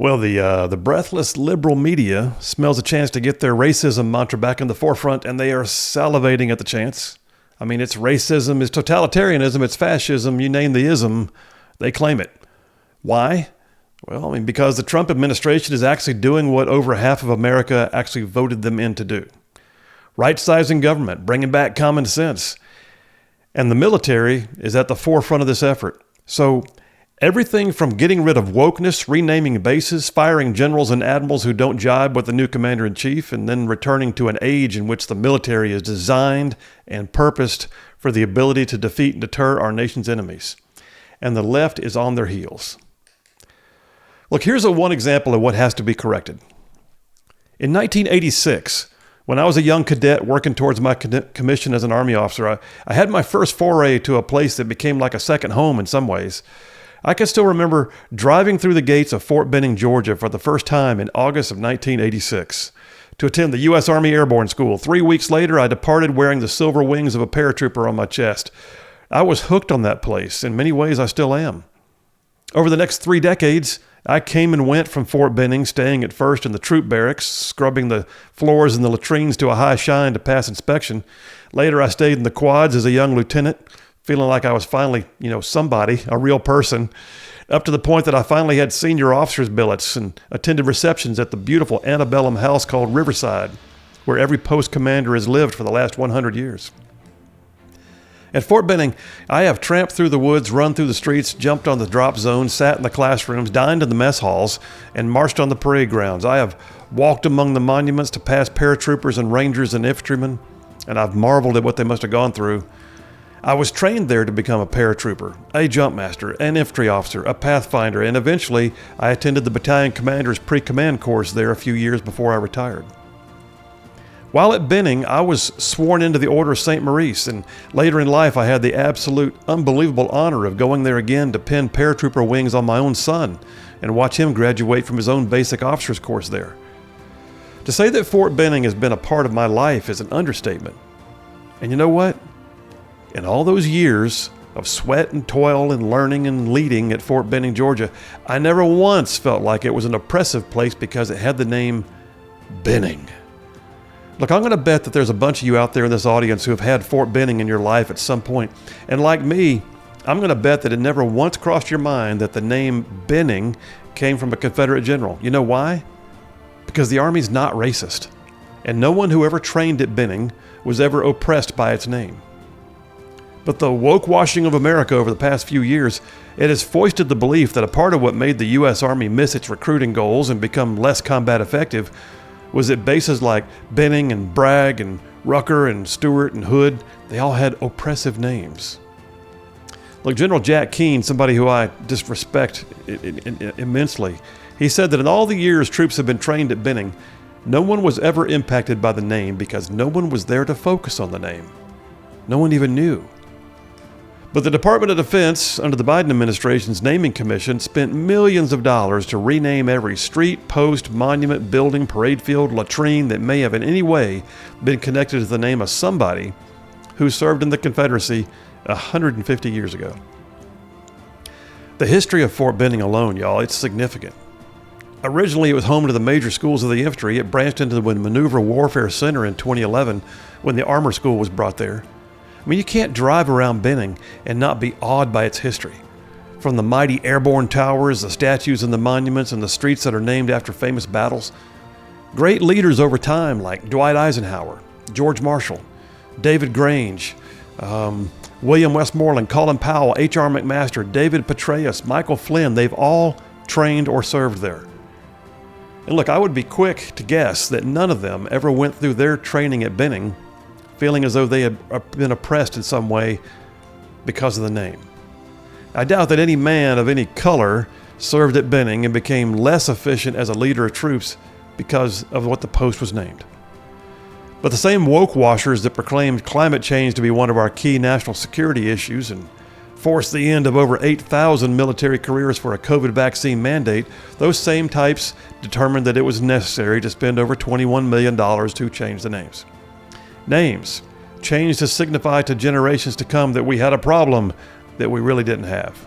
Well, the breathless liberal media smells a chance to get their racism mantra back in the forefront, and they are salivating at the chance. I mean, it's racism, it's totalitarianism, it's fascism, you name the ism, they claim it. Why? Well, I mean, because the Trump administration is actually doing what over half of America actually voted them in to do. Right-sizing government, bringing back common sense. And the military is at the forefront of this effort. So everything from getting rid of wokeness, renaming bases, firing generals and admirals who don't jibe with the new commander-in-chief, and then returning to an age in which the military is designed and purposed for the ability to defeat and deter our nation's enemies. And the left is on their heels. Look, here's one example of what has to be corrected. In 1986, when I was a young cadet working towards my commission as an Army officer, I had my first foray to a place that became like a second home in some ways. I can still remember driving through the gates of Fort Benning, Georgia for the first time in August of 1986 to attend the U.S. Army Airborne School. 3 weeks later, I departed wearing the silver wings of a paratrooper on my chest. I was hooked on that place. In many ways, I still am. Over the next 3 decades, I came and went from Fort Benning, staying at first in the troop barracks, scrubbing the floors and the latrines to a high shine to pass inspection. Later, I stayed in the quads as a young lieutenant, feeling like I was finally, somebody, a real person, up to the point that I finally had senior officers' billets and attended receptions at the beautiful antebellum house called Rightside, where every post commander has lived for the last 100 years. At Fort Benning, I have tramped through the woods, run through the streets, jumped on the drop zone, sat in the classrooms, dined in the mess halls, and marched on the parade grounds. I have walked among the monuments to past paratroopers and rangers and infantrymen, and I've marveled at what they must have gone through. I was trained there to become a paratrooper, a jump master, an infantry officer, a pathfinder, and eventually I attended the battalion commander's pre-command course there a few years before I retired. While at Benning, I was sworn into the Order of St. Maurice, and later in life I had the absolute unbelievable honor of going there again to pin paratrooper wings on my own son and watch him graduate from his own basic officer's course there. To say that Fort Benning has been a part of my life is an understatement. And you know what? In all those years of sweat and toil and learning and leading at Fort Benning, Georgia, I never once felt like it was an oppressive place because it had the name Benning. Look, I'm going to bet that there's a bunch of you out there in this audience who have had Fort Benning in your life at some point. And like me, I'm going to bet that it never once crossed your mind that the name Benning came from a Confederate general. You know why? Because the Army's not racist. And no one who ever trained at Benning was ever oppressed by its name. But the woke washing of America over the past few years, it has foisted the belief that a part of what made the U.S. Army miss its recruiting goals and become less combat effective was that bases like Benning and Bragg and Rucker and Stewart and Hood, they all had oppressive names. Look, General Jack Keane, somebody who I just respect immensely, he said that in all the years troops have been trained at Benning, no one was ever impacted by the name because no one was there to focus on the name. No one even knew. But the Department of Defense, under the Biden administration's naming commission, spent millions of dollars to rename every street, post, monument, building, parade field, latrine that may have in any way been connected to the name of somebody who served in the Confederacy 150 years ago. The history of Fort Benning alone, y'all, it's significant. Originally, it was home to the major schools of the infantry. It branched into the Maneuver Warfare Center in 2011 when the Armor School was brought there. I mean, you can't drive around Benning and not be awed by its history. From the mighty airborne towers, the statues and the monuments, and the streets that are named after famous battles. Great leaders over time like Dwight Eisenhower, George Marshall, David Grange, William Westmoreland, Colin Powell, H.R. McMaster, David Petraeus, Michael Flynn, they've all trained or served there. And look, I would be quick to guess that none of them ever went through their training at Benning feeling as though they had been oppressed in some way because of the name. I doubt that any man of any color served at Benning and became less efficient as a leader of troops because of what the post was named. But the same woke washers that proclaimed climate change to be one of our key national security issues and forced the end of over 8,000 military careers for a COVID vaccine mandate, those same types determined that it was necessary to spend over $21 million to change the names. Names changed to signify to generations to come that we had a problem that we really didn't have.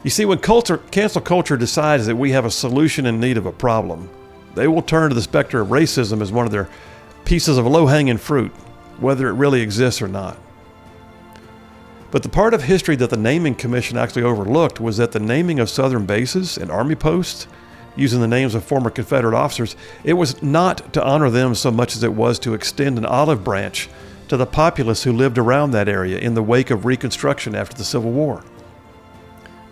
You see, when cancel culture decides that we have a solution in need of a problem, they will turn to the specter of racism as one of their pieces of low-hanging fruit, whether it really exists or not. But the part of history that the Naming Commission actually overlooked was that the naming of Southern bases and Army posts, using the names of former Confederate officers, it was not to honor them so much as it was to extend an olive branch to the populace who lived around that area in the wake of Reconstruction after the Civil War.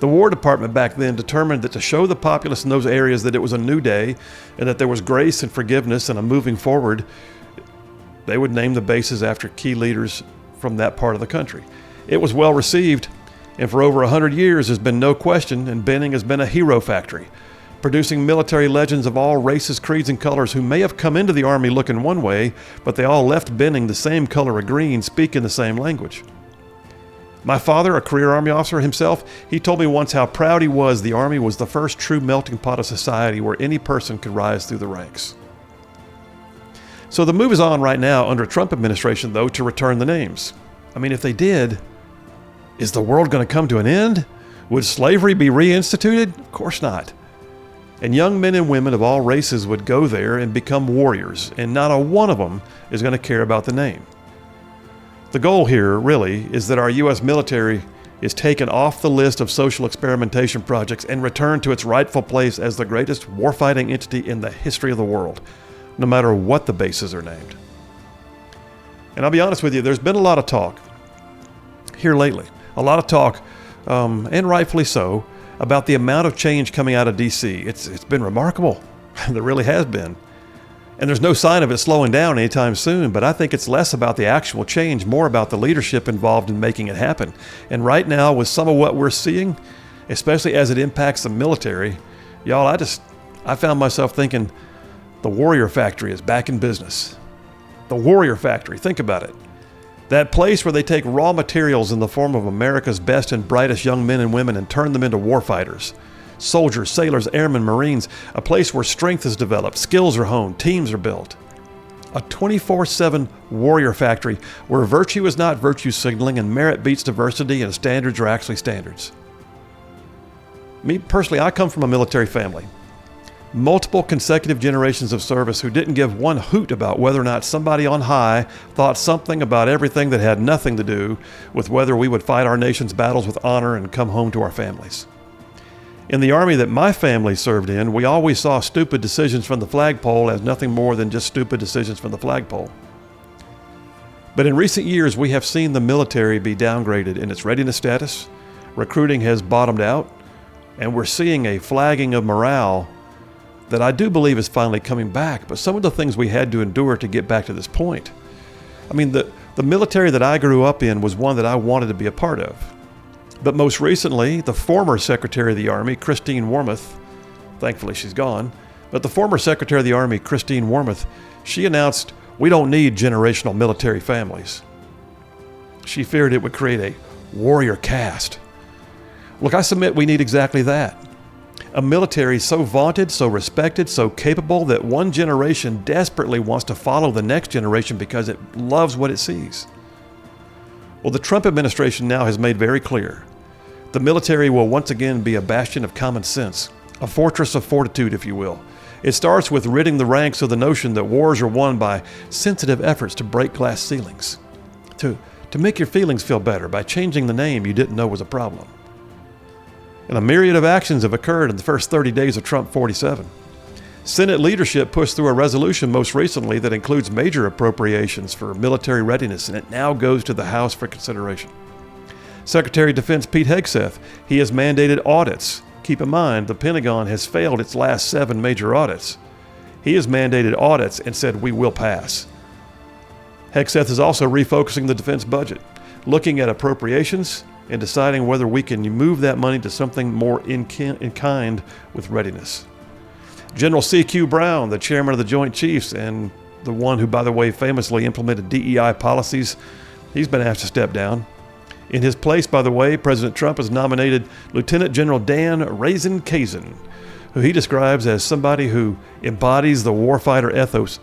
The War Department back then determined that to show the populace in those areas that it was a new day and that there was grace and forgiveness and a moving forward, they would name the bases after key leaders from that part of the country. It was well received, and for over 100 years there's been no question, and Benning has been a hero factory, producing military legends of all races, creeds, and colors who may have come into the Army looking one way, but they all left Benning the same color of green, speaking the same language. My father, a career Army officer himself, he told me once how proud he was the Army was the first true melting pot of society where any person could rise through the ranks. So the move is on right now under a Trump administration, though, to return the names. I mean, if they did, is the world going to come to an end? Would slavery be reinstituted? Of course not. And young men and women of all races would go there and become warriors, and not a one of them is going to care about the name. The goal here, really, is that our U.S. military is taken off the list of social experimentation projects and returned to its rightful place as the greatest warfighting entity in the history of the world, no matter what the bases are named. And I'll be honest with you, there's been a lot of talk here lately, a lot of talk, and rightfully so, about the amount of change coming out of D.C. It's been remarkable. There really has been. And there's no sign of it slowing down anytime soon, but I think it's less about the actual change, more about the leadership involved in making it happen. And right now, with some of what we're seeing, especially as it impacts the military, y'all, I found myself thinking the Warrior Factory is back in business. The Warrior Factory, think about it. That place where they take raw materials in the form of America's best and brightest young men and women and turn them into warfighters. Soldiers, sailors, airmen, Marines, a place where strength is developed, skills are honed, teams are built. A 24/7 warrior factory where virtue is not virtue signaling and merit beats diversity and standards are actually standards. Me personally, I come from a military family. Multiple consecutive generations of service who didn't give one hoot about whether or not somebody on high thought something about everything that had nothing to do with whether we would fight our nation's battles with honor and come home to our families. In the Army that my family served in, we always saw stupid decisions from the flagpole as nothing more than just stupid decisions from the flagpole. But in recent years, we have seen the military be downgraded in its readiness status, recruiting has bottomed out, and we're seeing a flagging of morale that I do believe is finally coming back. But some of the things we had to endure to get back to this point. I mean, the military that I grew up in was one that I wanted to be a part of. But most recently, the former Secretary of the Army, Christine Wormuth, thankfully she's gone, but the former Secretary of the Army, Christine Wormuth, she announced, we don't need generational military families. She feared it would create a warrior caste. Look, I submit we need exactly that. A military so vaunted, so respected, so capable that one generation desperately wants to follow the next generation because it loves what it sees. Well, the Trump administration now has made very clear the military will once again be a bastion of common sense, a fortress of fortitude, if you will. It starts with ridding the ranks of the notion that wars are won by sensitive efforts to break glass ceilings, to make your feelings feel better by changing the name you didn't know was a problem. And a myriad of actions have occurred in the first 30 days of Trump 47. Senate leadership pushed through a resolution most recently that includes major appropriations for military readiness, and it now goes to the House for consideration. Secretary of Defense Pete Hegseth, he has mandated audits. Keep in mind, the Pentagon has failed its last 7 major audits. He has mandated audits and said we will pass. Hegseth is also refocusing the defense budget, looking at appropriations and deciding whether we can move that money to something more in kind with readiness. General C.Q. Brown, the chairman of the Joint Chiefs and the one who, by the way, famously implemented DEI policies, he's been asked to step down. In his place, by the way, President Trump has nominated Lieutenant General Dan Kazin, who he describes as somebody who embodies the warfighter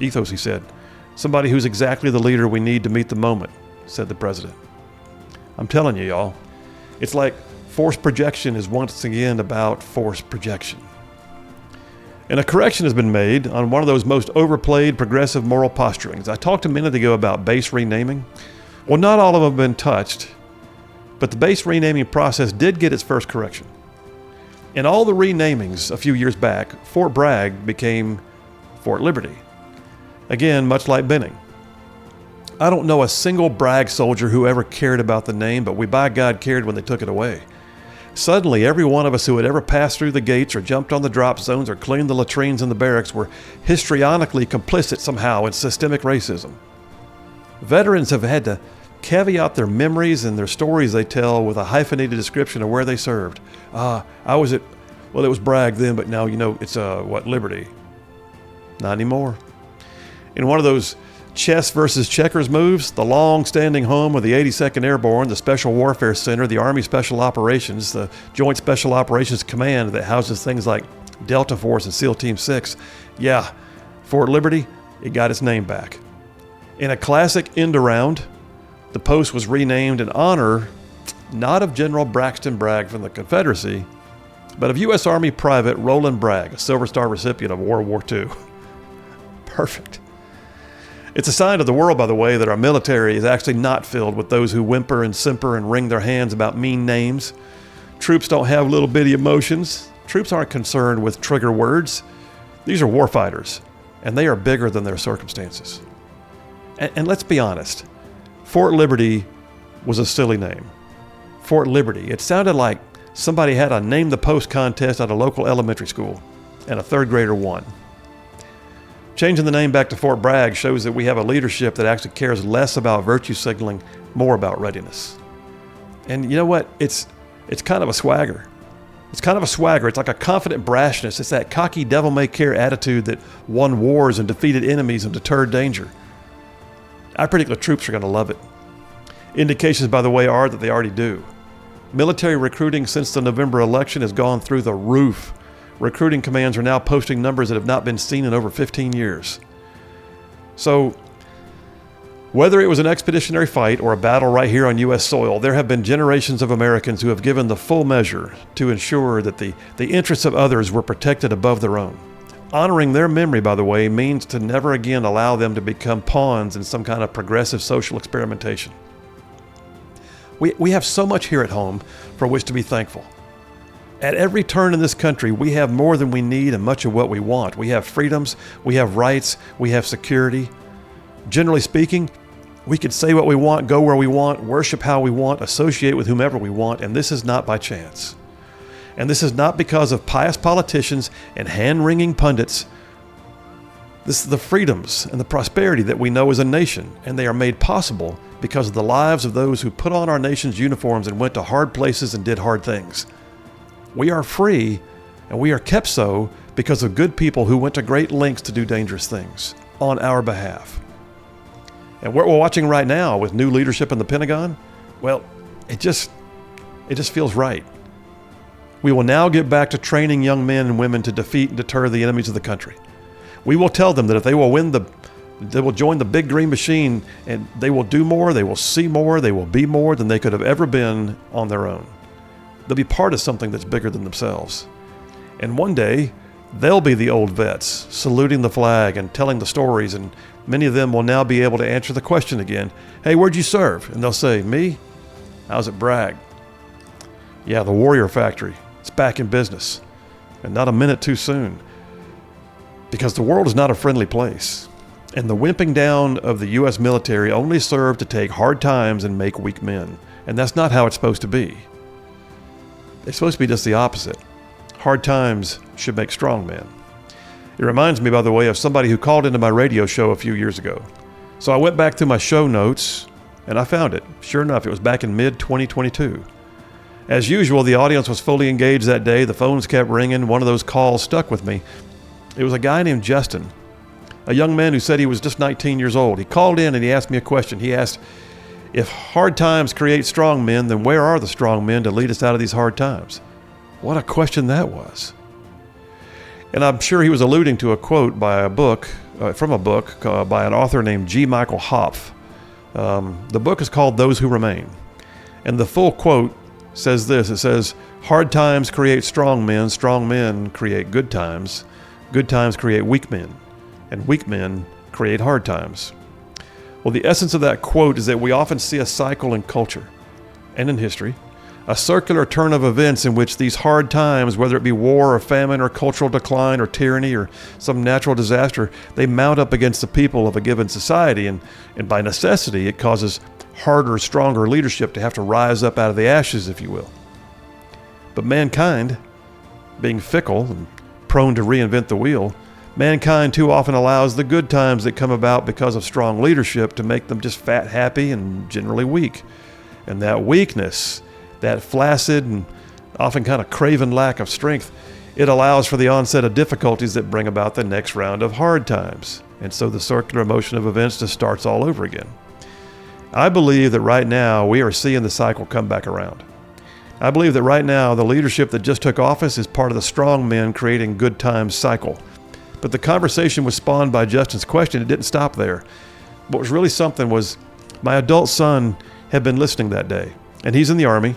ethos, he said. Somebody who's exactly the leader we need to meet the moment, said the president. I'm telling you, y'all, it's like Force projection is once again about force projection. And a correction has been made on one of those most overplayed progressive moral posturings. I talked a minute ago about base renaming. Well, not all of them have been touched, but the base renaming process did get its first correction. In all the renamings a few years back, Fort Bragg became Fort Liberty. Again, much like Benning. I don't know a single Bragg soldier who ever cared about the name, but we by God cared when they took it away. Suddenly, every one of us who had ever passed through the gates or jumped on the drop zones or cleaned the latrines in the barracks were histrionically complicit somehow in systemic racism. Veterans have had to caveat their memories and their stories they tell with a hyphenated description of where they served. It was Bragg then, but now, it's Liberty. Not anymore. In one of those chess versus checkers moves, the long-standing home of the 82nd Airborne, the Special Warfare Center, the Army Special Operations, the Joint Special Operations Command that houses things like Delta Force and SEAL Team 6. Yeah, Fort Liberty, it got its name back. In a classic end-around, the post was renamed in honor not of General Braxton Bragg from the Confederacy, but of U.S. Army Private Roland Bragg, a Silver Star recipient of World War II. Perfect. It's a sign to the world, by the way, that our military is actually not filled with those who whimper and simper and wring their hands about mean names. Troops don't have little bitty emotions. Troops aren't concerned with trigger words. These are warfighters, and they are bigger than their circumstances. And let's be honest, Fort Liberty was a silly name. Fort Liberty. It sounded like somebody had a name the post contest at a local elementary school, and a third grader won. Changing the name back to Fort Bragg shows that we have a leadership that actually cares less about virtue signaling, more about readiness. And you know what? It's kind of a swagger. It's kind of a swagger. It's like a confident brashness. It's that cocky devil-may-care attitude that won wars and defeated enemies and deterred danger. I predict the troops are going to love it. Indications, by the way, are that they already do. Military recruiting since the November election has gone through the roof. Recruiting commands are now posting numbers that have not been seen in over 15 years. So, whether it was an expeditionary fight or a battle right here on U.S. soil, there have been generations of Americans who have given the full measure to ensure that the interests of others were protected above their own. Honoring their memory, by the way, means to never again allow them to become pawns in some kind of progressive social experimentation. We have so much here at home for which to be thankful. At every turn in this country, we have more than we need and much of what we want. We have freedoms, we have rights, we have security. Generally speaking, we can say what we want, go where we want, worship how we want, associate with whomever we want, and this is not by chance. And this is not because of pious politicians and hand-wringing pundits. This is the freedoms and the prosperity that we know as a nation, and they are made possible because of the lives of those who put on our nation's uniforms and went to hard places and did hard things. We are free, and we are kept so because of good people who went to great lengths to do dangerous things on our behalf. And what we're watching right now with new leadership in the Pentagon, well, it just feels right. We will now get back to training young men and women to defeat and deter the enemies of the country. We will tell them that if they will join the big green machine, and they will do more, they will see more, they will be more than they could have ever been on their own. They'll be part of something that's bigger than themselves. And one day, they'll be the old vets, saluting the flag and telling the stories, and many of them will now be able to answer the question again. Hey, where'd you serve? And they'll say, me? I was at Bragg. Yeah, the Warrior Factory. It's back in business. And not a minute too soon. Because the world is not a friendly place. And the wimping down of the U.S. military only served to take hard times and make weak men. And that's not how it's supposed to be. It's supposed to be just the opposite. Hard times should make strong men. It reminds me, by the way, of somebody who called into my radio show a few years ago. So I went back through my show notes, and I found it. Sure enough, it was back in mid-2022. As usual, the audience was fully engaged that day. The phones kept ringing. One of those calls stuck with me. It was a guy named Justin, a young man who said he was just 19 years old. He called in and he asked me a question. He asked, if hard times create strong men, then where are the strong men to lead us out of these hard times? What a question that was. And I'm sure he was alluding to a quote by from a book by an author named G. Michael Hopf. The book is called Those Who Remain. And the full quote says this. It says, hard times create strong men create good times create weak men, and weak men create hard times. Well, the essence of that quote is that we often see a cycle in culture and in history, a circular turn of events in which these hard times, whether it be war or famine or cultural decline or tyranny or some natural disaster, they mount up against the people of a given society, and by necessity it causes harder, stronger leadership to have to rise up out of the ashes, if you will. But mankind, being fickle and prone to reinvent the wheel, mankind too often allows the good times that come about because of strong leadership to make them just fat, happy, and generally weak. And that weakness, that flaccid and often kind of craven lack of strength, it allows for the onset of difficulties that bring about the next round of hard times. And so the circular motion of events just starts all over again. I believe that right now we are seeing the cycle come back around. I believe that right now the leadership that just took office is part of the strong men creating good times cycle. But the conversation was spawned by Justin's question. It didn't stop there. What was really something was my adult son had been listening that day, and he's in the Army,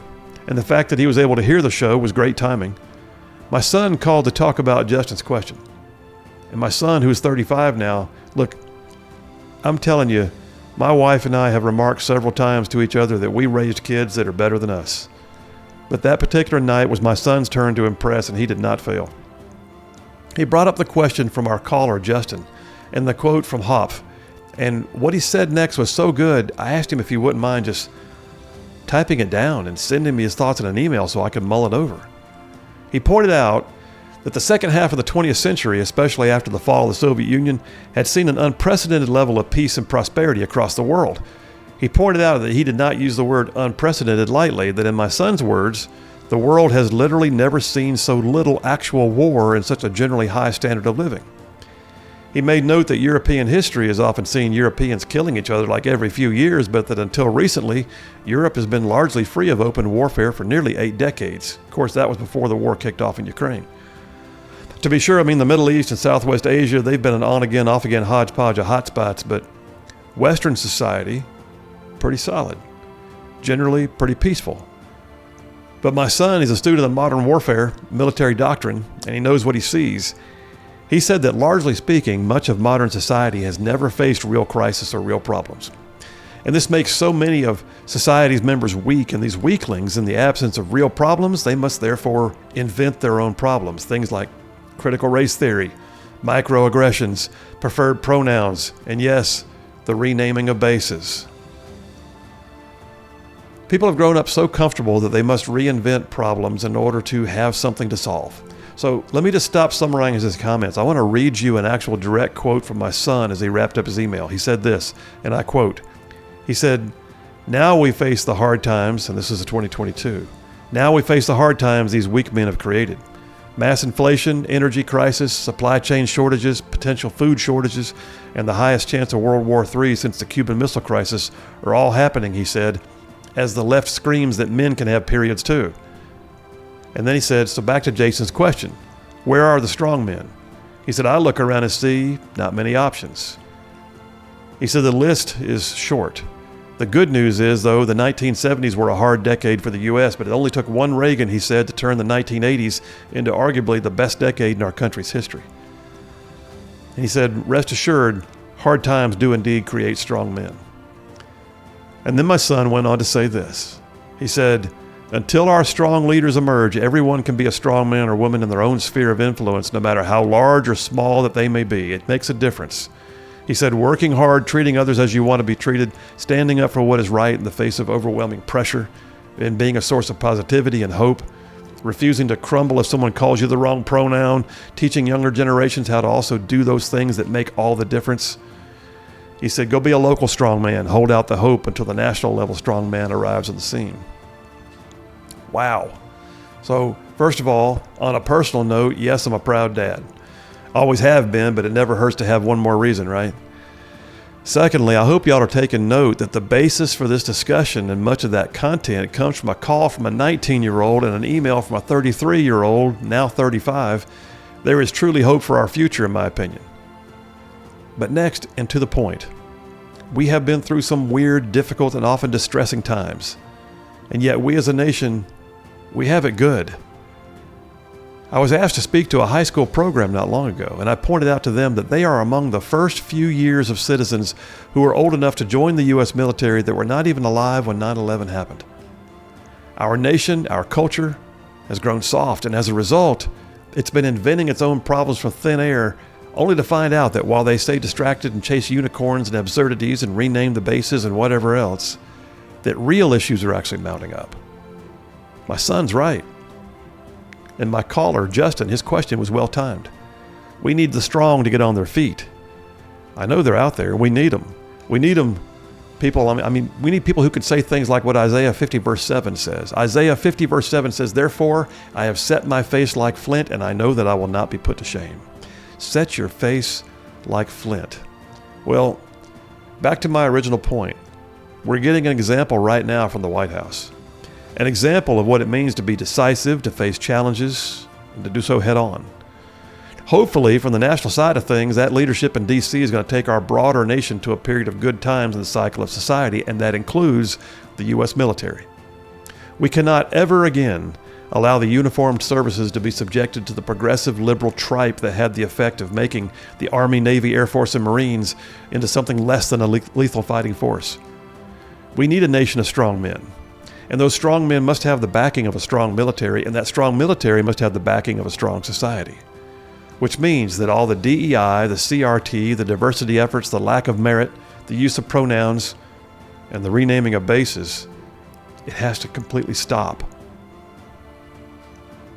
and the fact that he was able to hear the show was great timing. My son called to talk about Justin's question. And my son, who is 35 now, look, I'm telling you, my wife and I have remarked several times to each other that we raised kids that are better than us. But that particular night was my son's turn to impress, and he did not fail. He brought up the question from our caller, Justin, and the quote from Hop. And what he said next was so good, I asked him if he wouldn't mind just typing it down and sending me his thoughts in an email so I could mull it over. He pointed out that the second half of the 20th century, especially after the fall of the Soviet Union, had seen an unprecedented level of peace and prosperity across the world. He pointed out that he did not use the word unprecedented lightly, that in my son's words, the world has literally never seen so little actual war and such a generally high standard of living. He made note that European history has often seen Europeans killing each other like every few years, but that until recently, Europe has been largely free of open warfare for nearly 8 decades. Of course, that was before the war kicked off in Ukraine. To be sure, the Middle East and Southwest Asia, they've been an on-again, off-again hodgepodge of hotspots, but Western society, pretty solid, generally pretty peaceful. But my son is a student of modern warfare, military doctrine, and he knows what he sees. He said that largely speaking, much of modern society has never faced real crisis or real problems. And this makes so many of society's members weak, and these weaklings, in the absence of real problems, they must therefore invent their own problems. Things like critical race theory, microaggressions, preferred pronouns, and yes, the renaming of bases. People have grown up so comfortable that they must reinvent problems in order to have something to solve. So let me just stop summarizing his comments. I want to read you an actual direct quote from my son as he wrapped up his email. He said this, and I quote, he said, "Now we face the hard times," and this is 2022, "now we face the hard times these weak men have created. Mass inflation, energy crisis, supply chain shortages, potential food shortages, and the highest chance of World War III since the Cuban Missile Crisis are all happening," he said, as the left screams that men can have periods too. And then he said, so back to Jason's question, where are the strong men? He said, I look around and see not many options. He said the list is short. The good news is, though, the 1970s were a hard decade for the U.S., but it only took one Reagan, he said, to turn the 1980s into arguably the best decade in our country's history. And he said, rest assured, hard times do indeed create strong men. And then my son went on to say this. He said, until our strong leaders emerge, everyone can be a strong man or woman in their own sphere of influence, no matter how large or small that they may be. It makes a difference. He said, working hard, treating others as you want to be treated, standing up for what is right in the face of overwhelming pressure, and being a source of positivity and hope, refusing to crumble if someone calls you the wrong pronoun, teaching younger generations how to also do those things that make all the difference. He said, go be a local strong man, hold out the hope until the national level strong man arrives on the scene. Wow. So, first of all, on a personal note, yes, I'm a proud dad. Always have been, but it never hurts to have one more reason, right? Secondly, I hope y'all are taking note that the basis for this discussion and much of that content comes from a call from a 19-year-old and an email from a 33-year-old, now 35. There is truly hope for our future, in my opinion. But next, and to the point, we have been through some weird, difficult, and often distressing times. And yet we as a nation, We have it good. I was asked to speak to a high school program not long ago, and I pointed out to them that they are among the first few years of citizens who are old enough to join the U.S. military that were not even alive when 9/11 happened. Our nation, our culture, has grown soft, and as a result, it's been inventing its own problems from thin air, only to find out that while they stay distracted and chase unicorns and absurdities and rename the bases and whatever else, that real issues are actually mounting up. My son's right. And my caller, Justin, his question was well timed. We need the strong to get on their feet. I know they're out there. We need them. We need them, people. We need people who can say things like what Isaiah 50 verse 7 says. Isaiah 50 verse 7 says, "Therefore I have set my face like flint, and I know that I will not be put to shame." Set your face like flint. Well, back to my original point. We're getting an example right now from the White House. An example of what it means to be decisive, to face challenges, and to do so head on. Hopefully, from the national side of things, that leadership in D.C. is going to take our broader nation to a period of good times in the cycle of society, and that includes the U.S. military. We cannot ever again allow the uniformed services to be subjected to the progressive liberal tripe that had the effect of making the Army, Navy, Air Force, and Marines into something less than a lethal fighting force. We need a nation of strong men. And those strong men must have the backing of a strong military, and that strong military must have the backing of a strong society. Which means that all the DEI, the CRT, the diversity efforts, the lack of merit, the use of pronouns, and the renaming of bases, it has to completely stop.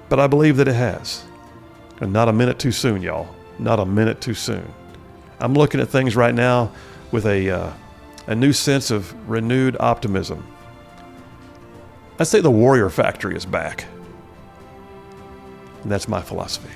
But I believe that it has. And not a minute too soon, y'all. Not a minute too soon. I'm looking at things right now with a new sense of renewed optimism. I'd say the warrior factory is back. And that's my philosophy.